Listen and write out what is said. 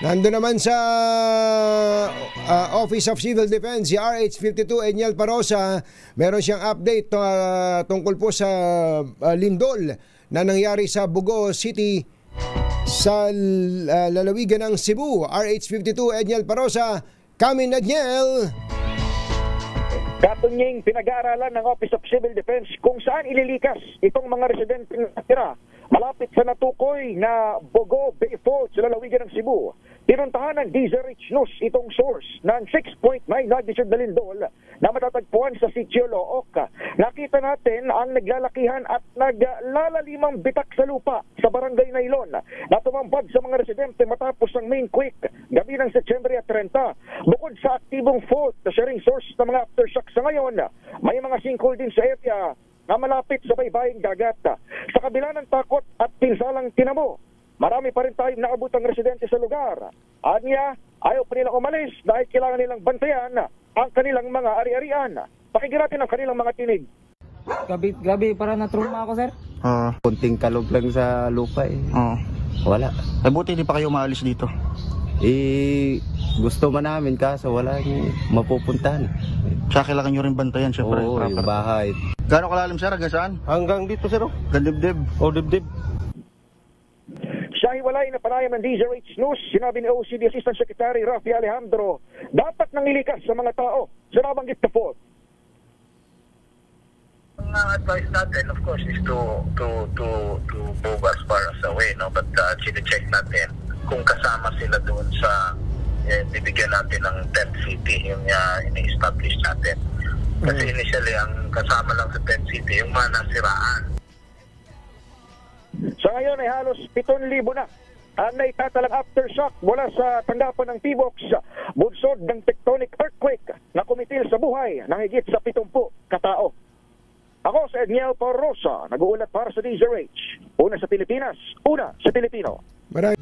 Nandun naman sa Office of Civil Defense, si RH52 Enyel Parosa, meron siyang update tungkol po sa lindol na nangyari sa Bugo City sa lalawigan ng Cebu. RH52 Enyel Parosa, Kamin Enyel. Katunying pinag-aaralan ng Office of Civil Defense kung saan ililikas itong mga residente na natira malapit sa natukoy na Bogo Bay Fault sa lalawigan ng Cebu. Tinuntahan ng DZRH News itong source ng 6.9 magnitude na lindol na matatagpuan sa Sitio Looc. Nakita natin ang naglalakihan at naglalalimang bitak sa lupa sa barangay Nailon na tumambad sa mga residente matapos ang main quake gabi ng Setyembre 30. Bukod sa aktibong fault na sharing source ng mga aftershocks sa ngayon, may mga sinkhole din sa area na malapit sa baybaying dagat. Sa kabila ng takot at pinsalang tinamo, marami pa rin tayong naabutang residente sa lugar. Anya, ayaw pa nilang umalis dahil kailangan nilang bantayan ang kanilang mga ari-arian. Pakinggan natin ang kanilang mga tinig. Grabe, para na-trauma ako, sir. Kunting kalog lang sa lupa eh. Wala. Buti hindi pa kayo maalis dito. Gusto man namin kaso wala mapupuntahan. Tsaka kailangan nyo rin bantayan, syempre. Oo, yung bahay. Gano'ng kalalim, sir? Hanggang saan? Hanggang dito, sir. Gandibdib. Dibdib. Sa hiwalay na panayam ng DZRH News, sinabi ni OCD Assistant Secretary Rafi Alejandro, dapat nang ilikas sa mga tao sa nabanggit na fault. Ang advice natin, of course, is to move as far as away, no? But check natin kung kasama sila doon sa bibigyan natin ng tent city, yung ini-establish natin. Kasi initially, ang kasama lang sa tent city, yung mga nasiraan. Sa ngayon ay halos 7,000 na ang naitatalang aftershock mula sa tanggapan ng PBOX, bunsod ng tectonic earthquake na kumitil sa buhay ng higit sa 70 katao. Ako sa Enyel Parosa, nag-uulat para sa DZRH. Una sa Pilipinas, una sa Pilipino. Maraming